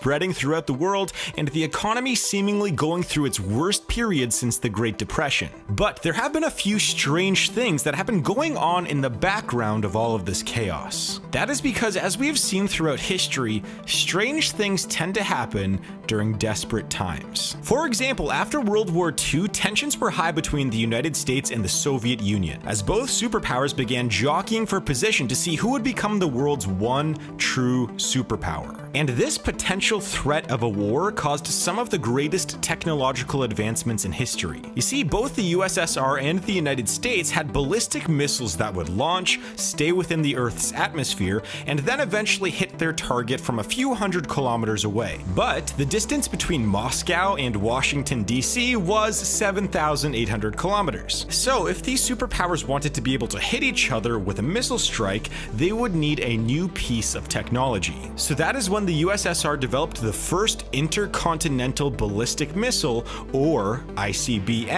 spreading throughout the world, and the economy seemingly going through its worst period since the Great Depression. But there have been a few strange things that have been going on in the background of all of this chaos. That is because, as we've seen throughout history, strange things tend to happen during desperate times. For example, after World War II, tensions were high between the United States and the Soviet Union, as both superpowers began jockeying for position to see who would become the world's one true superpower. And this potential threat of a war caused some of the greatest technological advancements in history. You see, both the USSR and the United States had ballistic missiles that would launch, stay within the Earth's atmosphere, and then eventually hit their target from a few hundred kilometers away. But the distance between Moscow and Washington, D.C. was 7,800 kilometers. So if these superpowers wanted to be able to hit each other with a missile strike, they would need a new piece of technology. So that is when the USSR developed the first intercontinental ballistic missile, or ICBM,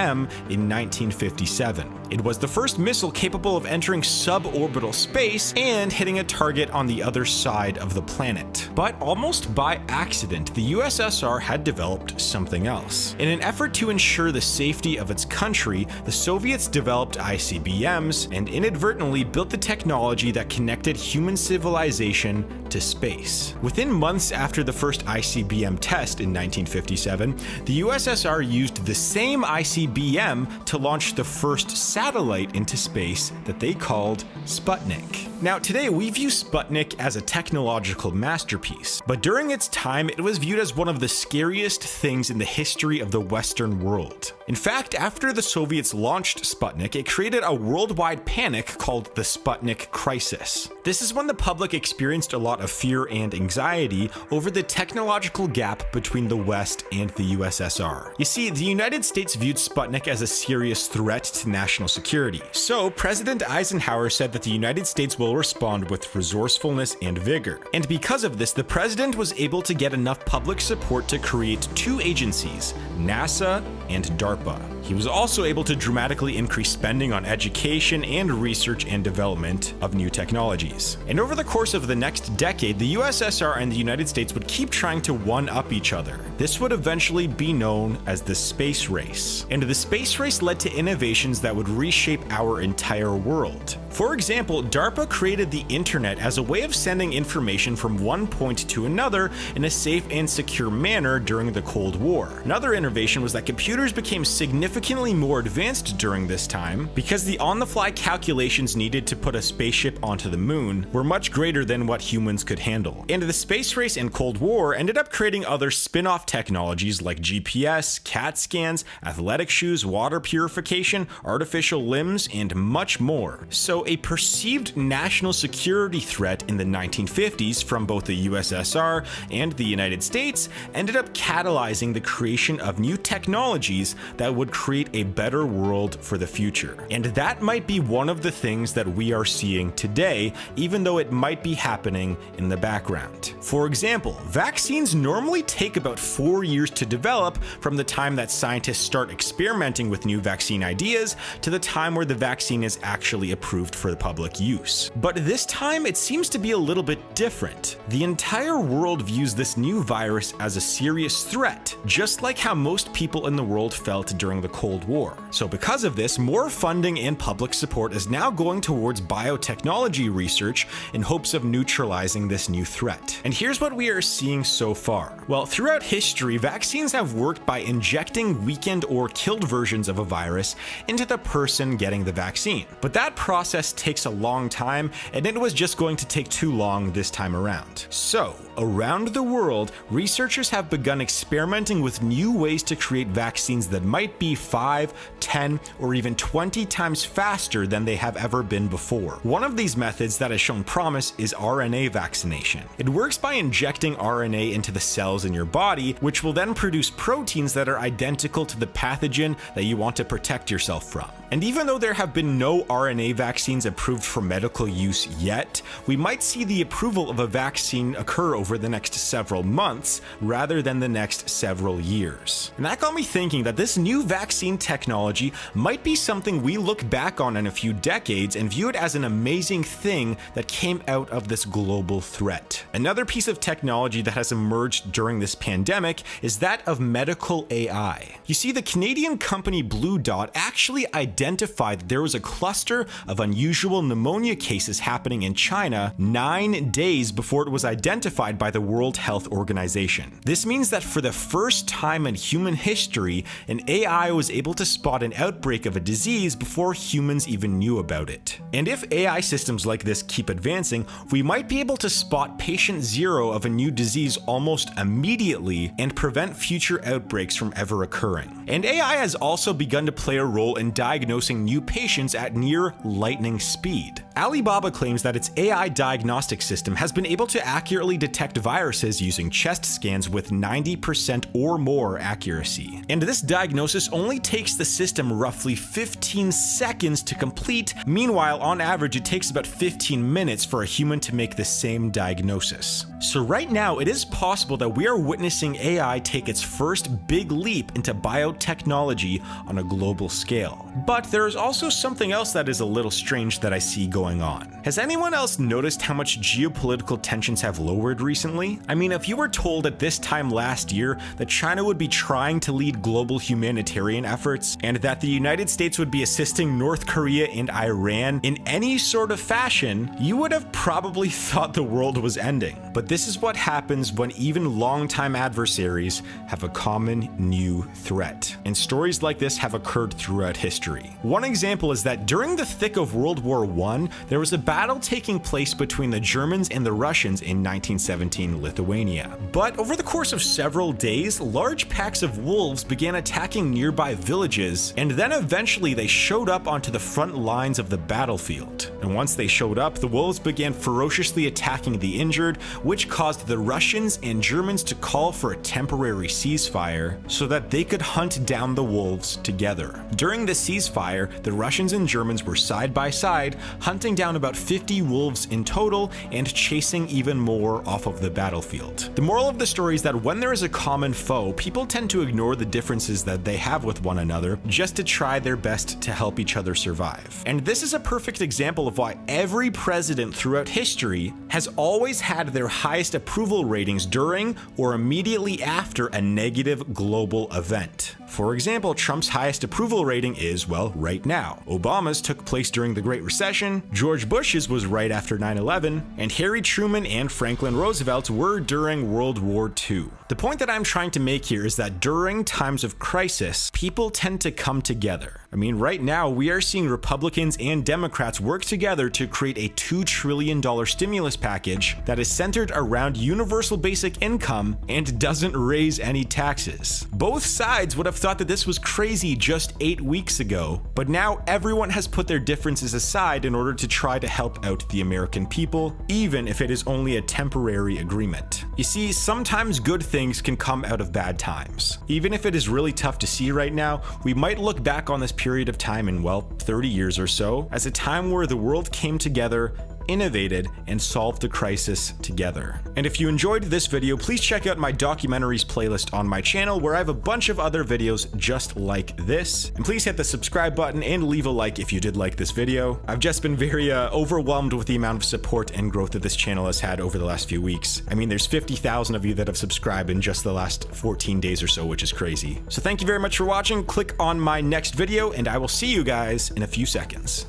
in 1957. It was the first missile capable of entering suborbital space and hitting a target on the other side of the planet. But almost by accident, the USSR had developed something else. In an effort to ensure the safety of its country, the Soviets developed ICBMs and inadvertently built the technology that connected human civilization to space. Within months after the first ICBM test in 1957, the USSR used the same ICBM to launch the first satellite into space that they called Sputnik. Now, today we view Sputnik as a technological masterpiece, but during its time it was viewed as one of the scariest things in the history of the Western world. In fact, after the Soviets launched Sputnik, it created a worldwide panic called the Sputnik crisis. This is when the public experienced a lot of fear and anxiety over the technological gap between the West and the USSR. You see, the United States viewed Sputnik as a serious threat to national security, so President Eisenhower said that the United States will respond with resourcefulness and vigor. And because of this, the president was able to get enough public support to create two agencies, NASA and DARPA. He was also able to dramatically increase spending on education and research and development of new technologies. And over the course of the next decade, the USSR and the United States would keep trying to one-up each other. This would eventually be known as the space race. And the space race led to innovations that would reshape our entire world. For example, DARPA created the internet as a way of sending information from one point to another in a safe and secure manner during the Cold War. Another innovation was that computers became significantly more advanced during this time because the on-the-fly calculations needed to put a spaceship onto the moon were much greater than what humans could handle. And the space race and Cold War ended up creating other spin-off technologies like GPS, CAT scans, athletic shoes, water purification, artificial limbs, and much more. So a perceived national security threat in the 1950s from both the USSR and the United States ended up catalyzing the creation of new technologies that would create a better world for the future. And that might be one of the things that we are seeing today, even though it might be happening in the background. For example, vaccines normally take about 4 years to develop from the time that scientists start experimenting with new vaccine ideas to the time where the vaccine is actually approved for the public use. But this time it seems to be a little bit different. The entire world views this new virus as a serious threat, just like how most people in the world felt during the Cold War. So because of this, more funding and public support is now going towards biotechnology research in hopes of neutralizing this new threat. And here's what we are seeing so far. Well, throughout history, vaccines have worked by injecting weakened or killed versions of a virus into the person getting the vaccine. But that process takes a long time, and it was just going to take too long this time around. So, around the world, researchers have begun experimenting with new ways to create vaccines that might be 5, 10, or even 20 times faster than they have ever been before. One of these methods that has shown promise is RNA vaccination. It works by injecting RNA into the cells in your body, which will then produce proteins that are identical to the pathogen that you want to protect yourself from. And even though there have been no RNA vaccines approved for medical use yet, we might see the approval of a vaccine occur over over the next several months rather than the next several years. And that got me thinking that this new vaccine technology might be something we look back on in a few decades and view it as an amazing thing that came out of this global threat. Another piece of technology that has emerged during this pandemic is that of medical AI. You see, the Canadian company Blue Dot actually identified that there was a cluster of unusual pneumonia cases happening in China 9 days before it was identified by the World Health Organization. This means that for the first time in human history, an AI was able to spot an outbreak of a disease before humans even knew about it. And if AI systems like this keep advancing, we might be able to spot patient zero of a new disease almost immediately and prevent future outbreaks from ever occurring. And AI has also begun to play a role in diagnosing new patients at near lightning speed. Alibaba claims that its AI diagnostic system has been able to accurately detect viruses using chest scans with 90% or more accuracy. And this diagnosis only takes the system roughly 15 seconds to complete. Meanwhile, on average, it takes about 15 minutes for a human to make the same diagnosis. So right now, it is possible that we are witnessing AI take its first big leap into biotechnology on a global scale. But there is also something else that is a little strange that I see going on. Has anyone else noticed how much geopolitical tensions have lowered recently? I mean, if you were told at this time last year that China would be trying to lead global humanitarian efforts, and that the United States would be assisting North Korea and Iran in any sort of fashion, you would have probably thought the world was ending. But this is what happens when even longtime adversaries have a common new threat. And stories like this have occurred throughout history. One example is that during the thick of World War I, there was a battle taking place between the Germans and the Russians in 1917 Lithuania. But over the course of several days, large packs of wolves began attacking nearby villages, and then eventually they showed up onto the front lines of the battlefield. And once they showed up, the wolves began ferociously attacking the injured, which caused the Russians and Germans to call for a temporary ceasefire so that they could hunt down the wolves together. During the ceasefire, the Russians and Germans were side by side, hunting down about 50 wolves in total and chasing even more off of the battlefield. The moral of the story is that when there is a common foe, people tend to ignore the differences that they have with one another just to try their best to help each other survive. And this is a perfect example of why every president throughout history has always had their highest approval ratings during or immediately after a negative global event. For example, Trump's highest approval rating is, well, right now. Obama's took place during the Great Recession, George Bush's was right after 9/11, and Harry Truman and Franklin Roosevelt's were during World War II. The point that I'm trying to make here is that during times of crisis, people tend to come together. I mean, right now, we are seeing Republicans and Democrats work together to create a $2 trillion stimulus package that is centered around universal basic income and doesn't raise any taxes. Both sides would have thought that this was crazy just 8 weeks ago, but now everyone has put their differences aside in order to try to help out the American people, even if it is only a temporary agreement. You see, sometimes good things can come out of bad times. Even if it is really tough to see right now, we might look back on this period of time in, well, 30 years or so as a time where the world came together, innovated, and solved the crisis together. And if you enjoyed this video, please check out my documentaries playlist on my channel where I have a bunch of other videos just like this. And please hit the subscribe button and leave a like if you did like this video. I've just been very overwhelmed with the amount of support and growth that this channel has had over the last few weeks. I mean, there's 50,000 of you that have subscribed in just the last 14 days or so, which is crazy. So thank you very much for watching. Click on my next video and I will see you guys in a few seconds.